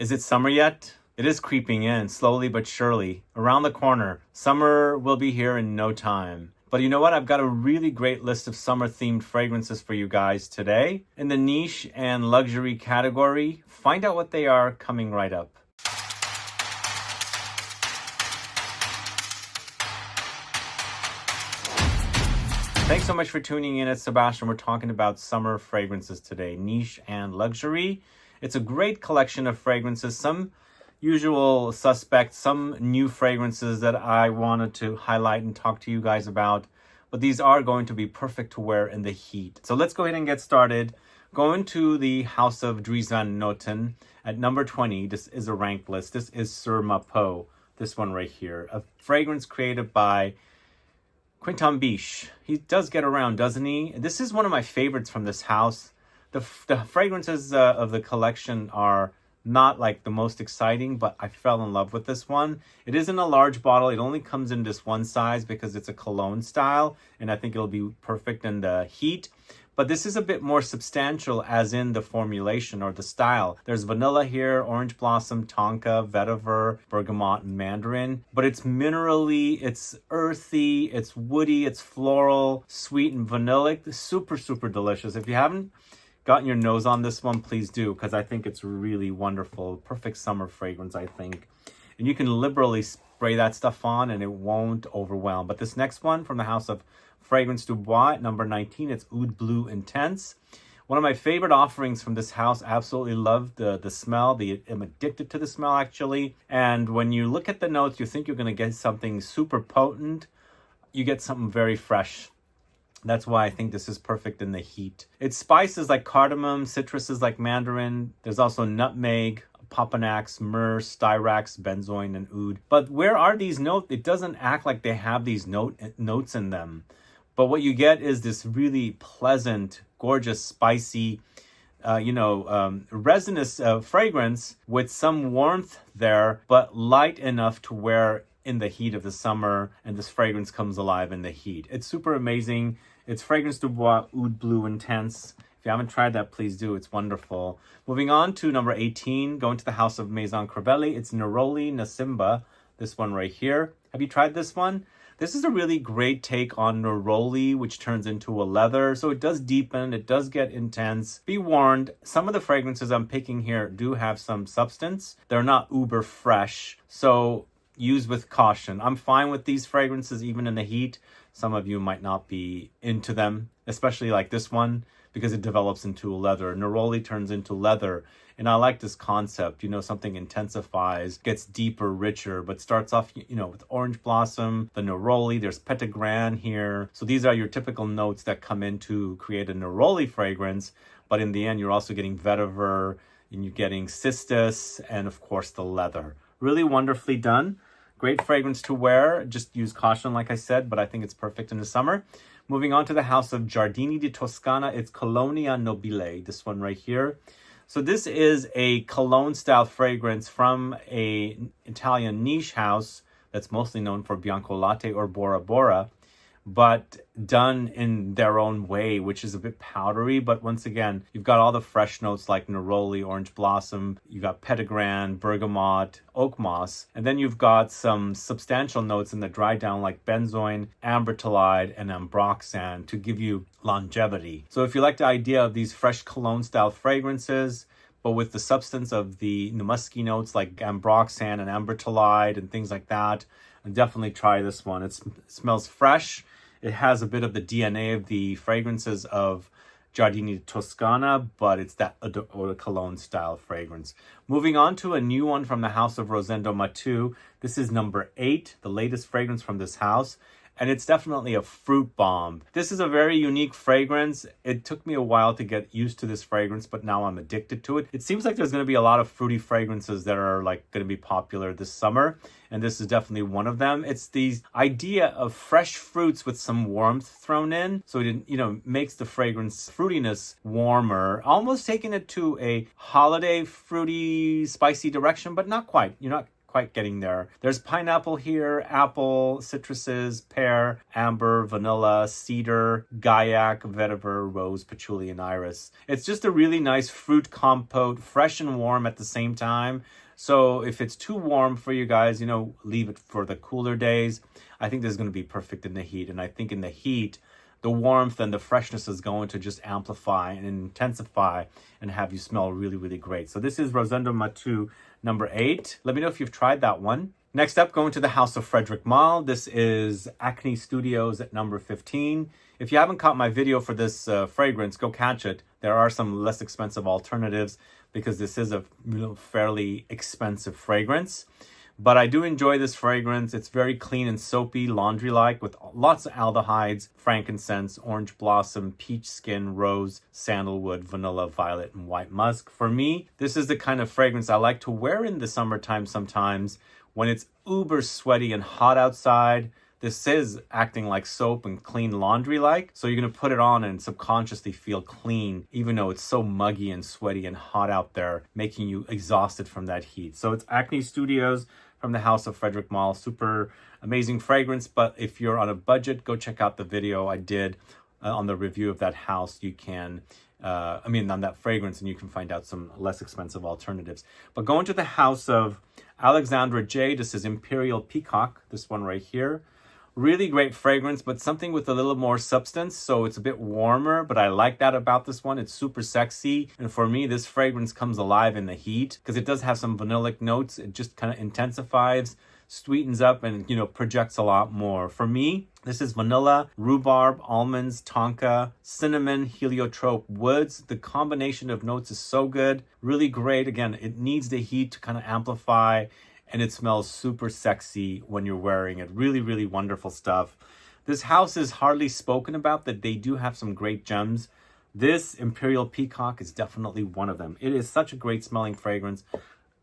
Is it summer yet? It is creeping in, slowly but surely, around the corner. Summer will be here in no time. But you know what? I've got a really great list of summer-themed fragrances for you guys today. In the niche and luxury category, find out what they are coming right up. Thanks so much for tuning in. It's Sebastian. We're talking about summer fragrances today, niche and luxury. It's a great collection of fragrances, some usual suspects, some new fragrances that I wanted to highlight and talk to you guys about. But these are going to be perfect to wear in the heat. So let's go ahead and get started. Going to the house of DRIES and NOTEN at number 20. This is a ranked list. This is Sur MAPEU, this one right here. A fragrance created by Quentin Biche. He does get around, doesn't he? This is one of my favorites from this house. The fragrances of the collection are not like the most exciting, but I fell in love with this one. It is in a large bottle. It only comes in this one size because it's a cologne style, and I think it'll be perfect in the heat. But this is a bit more substantial as in the formulation or the style. There's vanilla here, orange blossom, Tonka, Vetiver, Bergamot, and Mandarin. But it's minerally, it's earthy, it's woody, it's floral, sweet, and vanillic. Super, super delicious. If you haven't gotten your nose on this one, please do, because I think it's really wonderful. Perfect summer fragrance, I think. And you can liberally spray that stuff on and it won't overwhelm. But this next one from the house of Fragrance du Bois, number 19, it's Oud Bleu Intense. One of my favorite offerings from this house. Absolutely love the smell. I'm addicted to the smell, actually. And when you look at the notes, you think you're going to get something super potent. You get something very fresh. That's why I think this is perfect in the heat. It's spices like cardamom, citruses like mandarin. There's also nutmeg, Opoponax, myrrh, styrax, benzoin, and oud. But where are these notes? It doesn't act like they have these notes in them. But what you get is this really pleasant, gorgeous, spicy, resinous fragrance with some warmth there, but light enough to wear in the heat of the summer, and this fragrance comes alive in the heat. It's super amazing. It's Fragrance du Bois Oud Bleu Intense. If you haven't tried that, please do. It's wonderful. Moving on to number 18, going to the house of MAISON CRIVELLI. It's Neroli NASIMBA, this one right here. Have you tried this one? This is a really great take on Neroli, which turns into a leather. So it does deepen, it does get intense. Be warned, some of the fragrances I'm picking here do have some substance. They're not uber fresh, so use with caution. I'm fine with these fragrances even in the heat. Some of you might not be into them, especially like this one, because it develops into a leather. Neroli turns into leather. And I like this concept, something intensifies, gets deeper, richer, but starts off, with orange blossom, the Neroli, there's Petitgrain here. So these are your typical notes that come in to create a Neroli fragrance. But in the end, you're also getting vetiver, and you're getting cistus, and of course the leather. Really wonderfully done. Great fragrance to wear. Just use caution, like I said, but I think it's perfect in the summer. Moving on to the house of Giardini di Toscana, it's Colonia Nobile, this one right here. So this is a cologne-style fragrance from an Italian niche house that's mostly known for Bianco Latte or Bora Bora, but done in their own way, which is a bit powdery. But once again, you've got all the fresh notes like Neroli, orange blossom, you got Petitgrain, Bergamot, Oakmoss, and then you've got some substantial notes in the dry down like benzoin, ambertolide, and ambroxan to give you longevity. So if you like the idea of these fresh cologne style fragrances, but with the substance of the musky notes like ambroxan and ambertolide and things like that, definitely try this one. It smells fresh. It has a bit of the DNA of the fragrances of Giardini di Toscana, but it's that eau de cologne style fragrance. Moving on to a new one from the house of Rosendo MATEU. This is number 8, the latest fragrance from this house. And it's definitely a fruit bomb. This is a very unique fragrance. It took me a while to get used to this fragrance, but now I'm addicted to it. It seems like there's going to be a lot of fruity fragrances that are going to be popular this summer, and this is definitely one of them. It's the idea of fresh fruits with some warmth thrown in, so it makes the fragrance fruitiness warmer, almost taking it to a holiday fruity spicy direction, but not quite. You're not quite getting there. There's pineapple here, apple, citruses, pear, amber, vanilla, cedar, guaiac, vetiver, rose, patchouli, and iris. It's just a really nice fruit compote, fresh and warm at the same time. So if it's too warm for you guys, you know, leave it for the cooler days. I think this is going to be perfect in the heat. And I think in the heat, the warmth and the freshness is going to just amplify and intensify and have you smell really, really great. So this is Rosendo MATEU number 8. Let me know if you've tried that one. Next up, going to the house of Frederic Malle. This is ACNE Studios at number 15. If you haven't caught my video for this fragrance, go catch it. There are some less expensive alternatives because this is a fairly expensive fragrance. But I do enjoy this fragrance. It's very clean and soapy, laundry-like, with lots of aldehydes, frankincense, orange blossom, peach skin, rose, sandalwood, vanilla, violet, and white musk. For me, this is the kind of fragrance I like to wear in the summertime sometimes when it's uber sweaty and hot outside. This is acting like soap and clean laundry-like. So you're going to put it on and subconsciously feel clean, even though it's so muggy and sweaty and hot out there, making you exhausted from that heat. So it's ACNE Studios from the house of Frederic Malle. Super amazing fragrance. But if you're on a budget, go check out the video I did on the review of that house. You can, on that fragrance, and you can find out some less expensive alternatives. But going to the house of Alexandra J. This is Imperial Peacock, this one right here. Really great fragrance, but something with a little more substance, so it's a bit warmer, but I like that about this one. It's super sexy, and for me, this fragrance comes alive in the heat because it does have some vanillic notes. It just kind of intensifies, sweetens up, and, you know, projects a lot more. For me, this is vanilla, rhubarb, almonds, tonka, cinnamon, heliotrope, woods. The combination of notes is so good, really great. Again, it needs the heat to kind of amplify, and it smells super sexy when you're wearing it. Really, really wonderful stuff. This house is hardly spoken about, that they do have some great gems. This Imperial Peacock is definitely one of them. It is such a great smelling fragrance.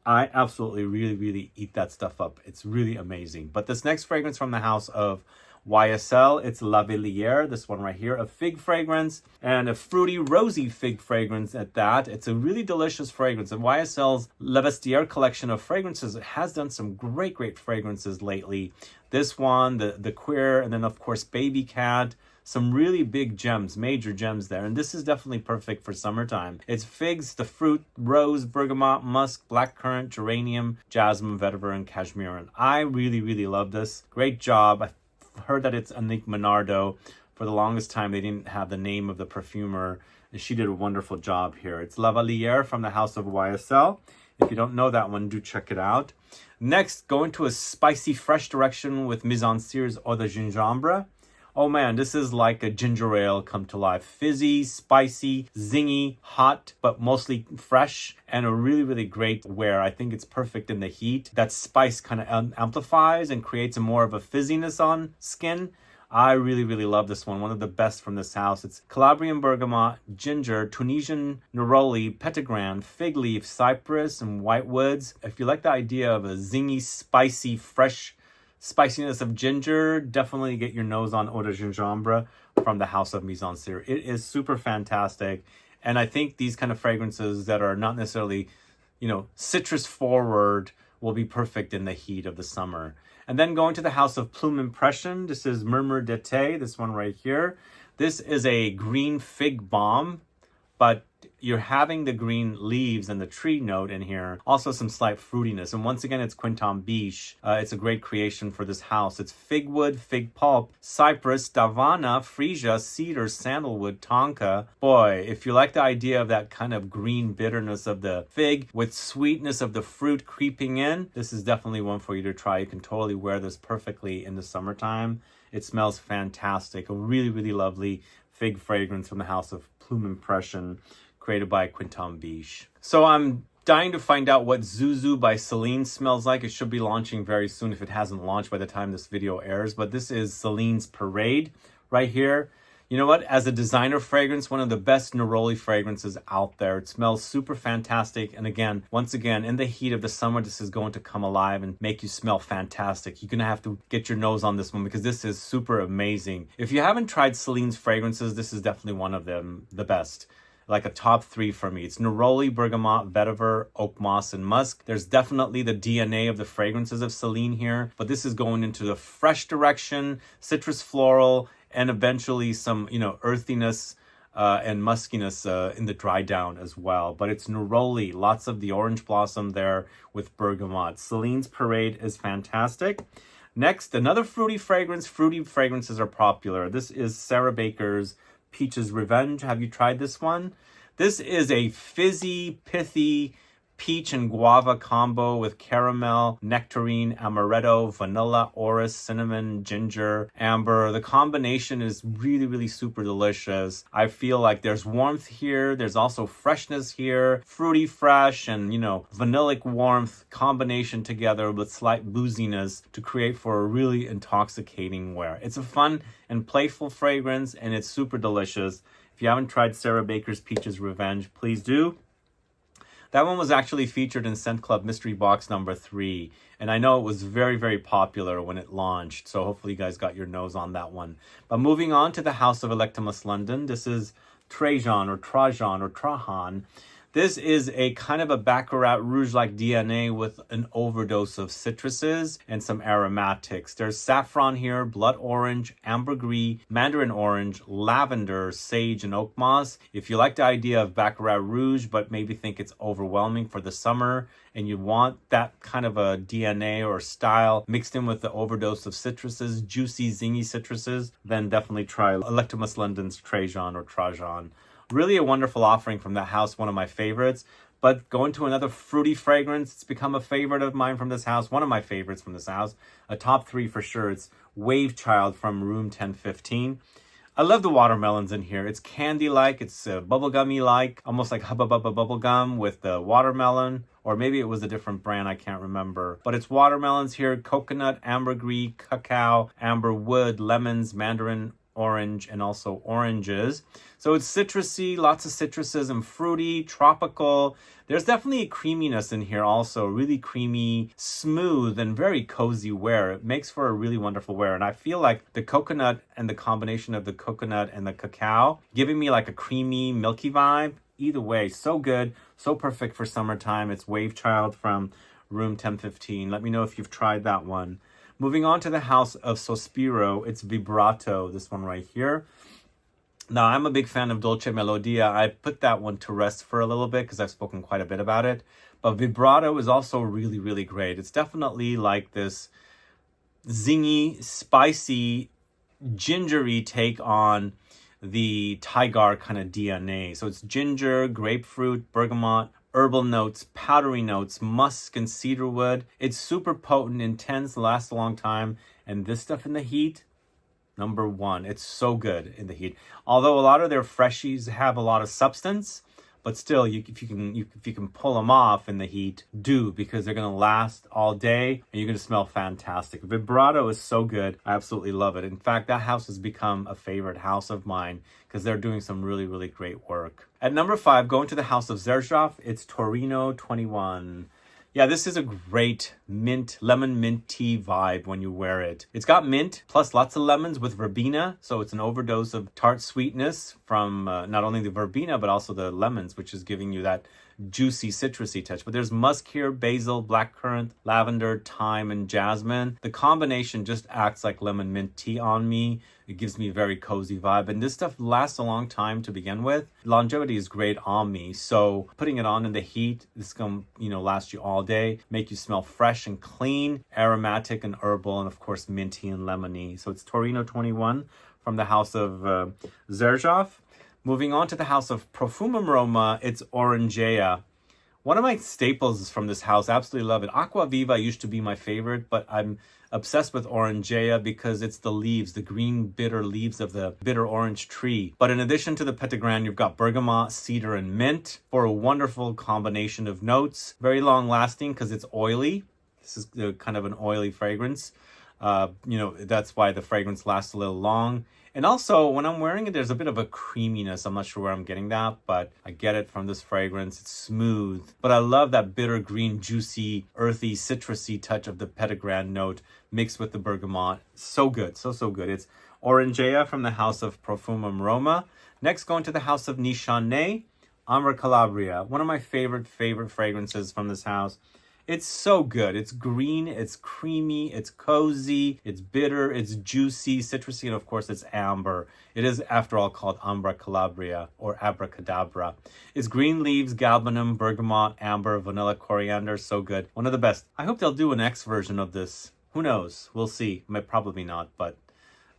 I absolutely really, really eat that stuff up. It's really amazing. But this next fragrance from the house of YSL, it's La Villiers, this one right here, a fig fragrance and a fruity, rosy fig fragrance at that. It's a really delicious fragrance. And YSL's Le Vestiaire collection of fragrances, it has done some great, great fragrances lately. This one, the Queer, and then of course Baby Cat. Some really big gems, major gems there. And this is definitely perfect for summertime. It's figs, the fruit, rose, bergamot, musk, blackcurrant, geranium, jasmine, vetiver, and cashmere. And I really, really love this. Great job. I heard that it's Annick Menardo. For the longest time, they didn't have the name of the perfumer, and she did a wonderful job here. It's La Villiers from the house of YSL. If you don't know that one, do check it out. Next, go into a spicy, fresh direction with Mise en Cere's Eau de Gingembre. Oh man, this is like a ginger ale come to life. Fizzy, spicy, zingy, hot, but mostly fresh, and a really, really great wear. I think it's perfect in the heat. That spice kind of amplifies and creates a more of a fizziness on skin. I really, really love this one. One of the best from this house. It's Calabrian bergamot, ginger, Tunisian neroli, petitgrain, fig leaf, cypress, and white woods. If you like the idea of a zingy, spicy, fresh spiciness of ginger, definitely get your nose on Eau de Gingembre from the house of Mise en Cere. It is super fantastic. And I think these kind of fragrances that are not necessarily, citrus forward will be perfect in the heat of the summer. And then going to the house of Plume Impression. This is Murmure d'été, this one right here. This is a green fig balm, but you're having the green leaves and the tree note in here. Also some slight fruitiness. And once again, it's Quinton Biche. It's a great creation for this house. It's fig wood, fig pulp, cypress, davana, freesia, cedar, sandalwood, tonka. Boy, if you like the idea of that kind of green bitterness of the fig with sweetness of the fruit creeping in, this is definitely one for you to try. You can totally wear this perfectly in the summertime. It smells fantastic. A really, really lovely fig fragrance from the house of Plume Impression, created by Quinton Biche. So I'm dying to find out what Zuzu by Celine smells like. It should be launching very soon if it hasn't launched by the time this video airs. But this is Celine's Parade right here. You know what? As a designer fragrance, one of the best Neroli fragrances out there. It smells super fantastic. And again, once again, in the heat of the summer, this is going to come alive and make you smell fantastic. You're going to have to get your nose on this one because this is super amazing. If you haven't tried Celine's fragrances, this is definitely one of them, the best. like a top 3 for me. It's Neroli, Bergamot, Vetiver, Oakmoss, and Musk. There's definitely the DNA of the fragrances of Celine here, but this is going into the fresh direction, citrus floral, and eventually some, earthiness and muskiness in the dry down as well. But it's Neroli, lots of the orange blossom there with Bergamot. Celine's Parade is fantastic. Next, another fruity fragrance. Fruity fragrances are popular. This is Sarah Baker's Peach's Revenge. Have you tried this one? This is a fizzy, pithy peach and guava combo with caramel, nectarine, amaretto, vanilla, orris, cinnamon, ginger, amber. The combination is really, really super delicious. I feel like there's warmth here. There's also freshness here. Fruity fresh and, vanillic warmth combination together with slight booziness to create for a really intoxicating wear. It's a fun and playful fragrance and it's super delicious. If you haven't tried Sarah Baker's Peach's Revenge, please do. That one was actually featured in Scent Club Mystery Box number 3. And I know it was very, very popular when it launched. So hopefully you guys got your nose on that one. But moving on to the House of Electimus London. This is Trajan or Trajan. This is a kind of a Baccarat Rouge-like DNA with an overdose of citruses and some aromatics. There's saffron here, blood orange, ambergris, mandarin orange, lavender, sage, and oak moss. If you like the idea of Baccarat Rouge, but maybe think it's overwhelming for the summer, and you want that kind of a DNA or style mixed in with the overdose of citruses, juicy, zingy citruses, then definitely try Electimus London's Trajan or Trajan. Really a wonderful offering from that house, one of my favorites. But going to another fruity fragrance, it's become a favorite of mine from this house, one of my favorites from this house. A top 3 for sure. It's Wave Child from Room 1015. I love the watermelons in here. It's candy-like, it's bubblegummy-like, almost like Hubba Bubba bubblegum with the watermelon. Or maybe it was a different brand, I can't remember. But it's watermelons here, coconut, ambergris, cacao, amber wood, lemons, mandarin orange, and also oranges. So it's citrusy, lots of citruses and fruity, tropical. There's definitely a creaminess in here also, really creamy, smooth, and very cozy wear. It makes for a really wonderful wear. And I feel like the coconut and the combination of the coconut and the cacao giving me like a creamy, milky vibe. Either way, so good, so perfect for summertime. It's Wave Child from Room 1015. Let me know if you've tried that one. Moving on to the House of Sospiro, it's Vibrato, this one right here. Now, I'm a big fan of Dolce Melodia. I put that one to rest for a little bit because I've spoken quite a bit about it. But Vibrato is also really, really great. It's definitely like this zingy, spicy, gingery take on the Tigar kind of DNA. So it's ginger, grapefruit, bergamot, herbal notes, powdery notes, musk and cedarwood. It's super potent, intense, lasts a long time. And this stuff in the heat, number 1. It's so good in the heat. Although a lot of their freshies have a lot of substance, but still, if you can pull them off in the heat, do, because they're going to last all day and you're going to smell fantastic. Vibrato is so good. I absolutely love it. In fact, that house has become a favorite house of mine because they're doing some really, really great work. At number 5, going to the House of Xerjoff, it's Torino 21. Yeah, this is a great lemon mint tea vibe when you wear it. It's got mint plus lots of lemons with verbena. So it's an overdose of tart sweetness from not only the verbena, but also the lemons, which is giving you that juicy, citrusy touch. But there's musk here, basil, blackcurrant, lavender, thyme, and jasmine. The combination just acts like lemon mint tea on me. It gives me a very cozy vibe. And this stuff lasts a long time to begin with. Longevity is great on me. So putting it on in the heat, this is going to last you all day, make you smell fresh and clean, aromatic and herbal, and of course minty and lemony. So it's Torino 21 from the House of Xerjoff. Moving on to the House of Profumum Roma, it's Orangea. One of my staples from this house, absolutely love it. Aqua Viva used to be my favorite, but I'm obsessed with Orangea because it's the leaves, the green bitter leaves of the bitter orange tree. But in addition to the Petitgrain, you've got bergamot, cedar, and mint for a wonderful combination of notes. Very long lasting because it's oily. This is kind of an oily fragrance. That's why the fragrance lasts a little long. And also, when I'm wearing it, there's a bit of a creaminess. I'm not sure where I'm getting that, but I get it from this fragrance. It's smooth. But I love that bitter, green, juicy, earthy, citrusy touch of the Petitgrain note mixed with the bergamot. So good. So good. It's Orangea from the House of Profumum Roma. Next, going to the House of Nichane. Amber Calabria, one of my favorite fragrances from this house. It's so good. It's green, it's creamy, it's cozy, it's bitter, it's juicy, citrusy, and of course it's amber. It is, after all, called Ambra Calabria or Abracadabra. It's green leaves, galbanum, bergamot, amber, vanilla, coriander. So good. One of the best. I hope they'll do an X version of this. Who knows? We'll see. Probably not, but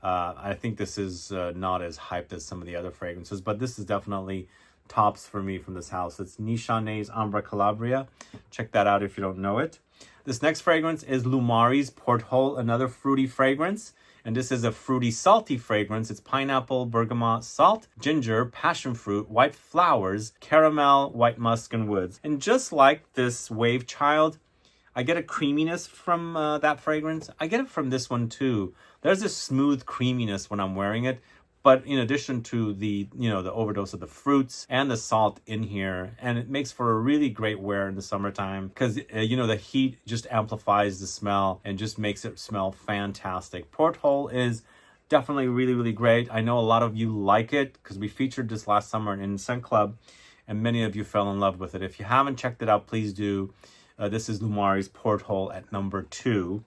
I think this is not as hyped as some of the other fragrances, but this is definitely tops for me from this house. It's Nishane's Ambra Calabria. Check that out if you don't know it. This next fragrance is Lumari's Porthole, another fruity fragrance. And this is a fruity, salty fragrance. It's pineapple, bergamot, salt, ginger, passion fruit, white flowers, caramel, white musk, and woods. And just like this Wave Child, I get a creaminess from that fragrance. I get it from this one too. There's a smooth creaminess when I'm wearing it. But in addition to the, the overdose of the fruits and the salt in here, and it makes for a really great wear in the summertime because, the heat just amplifies the smell and just makes it smell fantastic. Porthole is definitely really, really great. I know a lot of you like it because we featured this last summer in Scent Club and many of you fell in love with it. If you haven't checked it out, please do. This is Lumari's Porthole at number 2.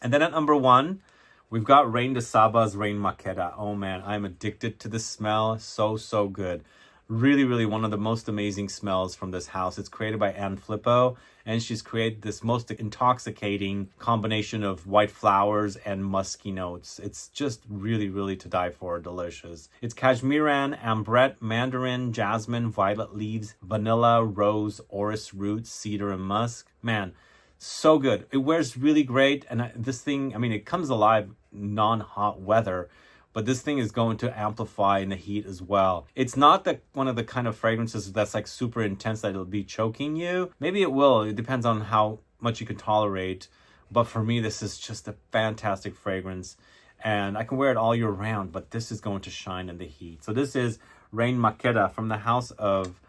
And then at number 1, we've got Reine de Saba's Reine Maqueda. Oh man, I'm addicted to this smell. So, so good. Really, really one of the most amazing smells from this house. It's created by Anne Flippo, and she's created this most intoxicating combination of white flowers and musky notes. It's just really, really to die for. Delicious. It's cashmeran, ambrette, mandarin, jasmine, violet leaves, vanilla, rose, orris roots, cedar, and musk. Man, so good. It wears really great. And this thing, it comes alive non-hot weather, but this thing is going to amplify in the heat as well. It's not one of the kind of fragrances that's like super intense that it'll be choking you. Maybe it will. It depends on how much you can tolerate. But for me, this is just a fantastic fragrance. And I can wear it all year round, but this is going to shine in the heat. So this is Reine Maqueda from the house of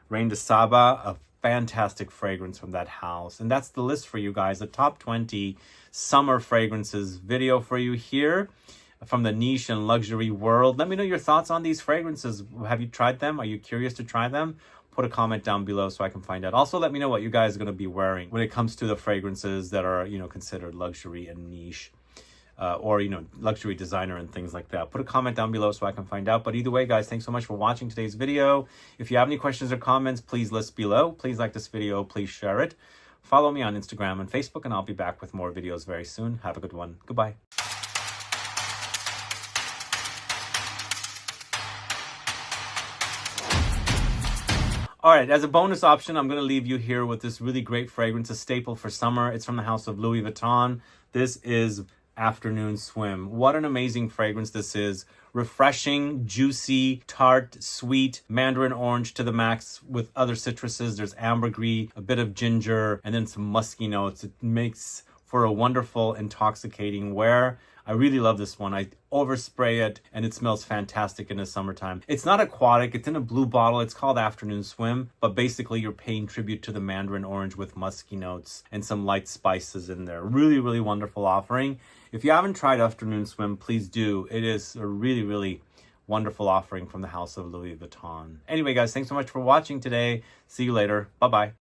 Reine de Saba, a fantastic fragrance from that house. And that's the list for you guys. The top 20 summer fragrances video for you here from the niche and luxury world. Let me know your thoughts on these fragrances. Have you tried them? Are you curious to try them? Put a comment down below so I can find out. Also, let me know what you guys are going to be wearing when it comes to the fragrances that are, considered luxury and niche. Or, luxury designer and things like that. Put a comment down below so I can find out. But either way, guys, thanks so much for watching today's video. If you have any questions or comments, please list below. Please like this video. Please share it. Follow me on Instagram and Facebook, and I'll be back with more videos very soon. Have a good one. Goodbye. All right, as a bonus option, I'm going to leave you here with this really great fragrance, a staple for summer. It's from the house of Louis Vuitton. This is Afternoon Swim. What an amazing fragrance this is. Refreshing, juicy, tart, sweet, mandarin orange to the max with other citruses. There's ambergris, a bit of ginger, and then some musky notes. It makes for a wonderful, intoxicating wear. I really love this one. I overspray it and it smells fantastic in the summertime. It's not aquatic. It's in a blue bottle. It's called Afternoon Swim, but basically you're paying tribute to the mandarin orange with musky notes and some light spices in there. Really, really wonderful offering. If you haven't tried Afternoon Swim, please do. It is a really, really wonderful offering from the house of Louis Vuitton. Anyway, guys, thanks so much for watching today. See you later. Bye-bye.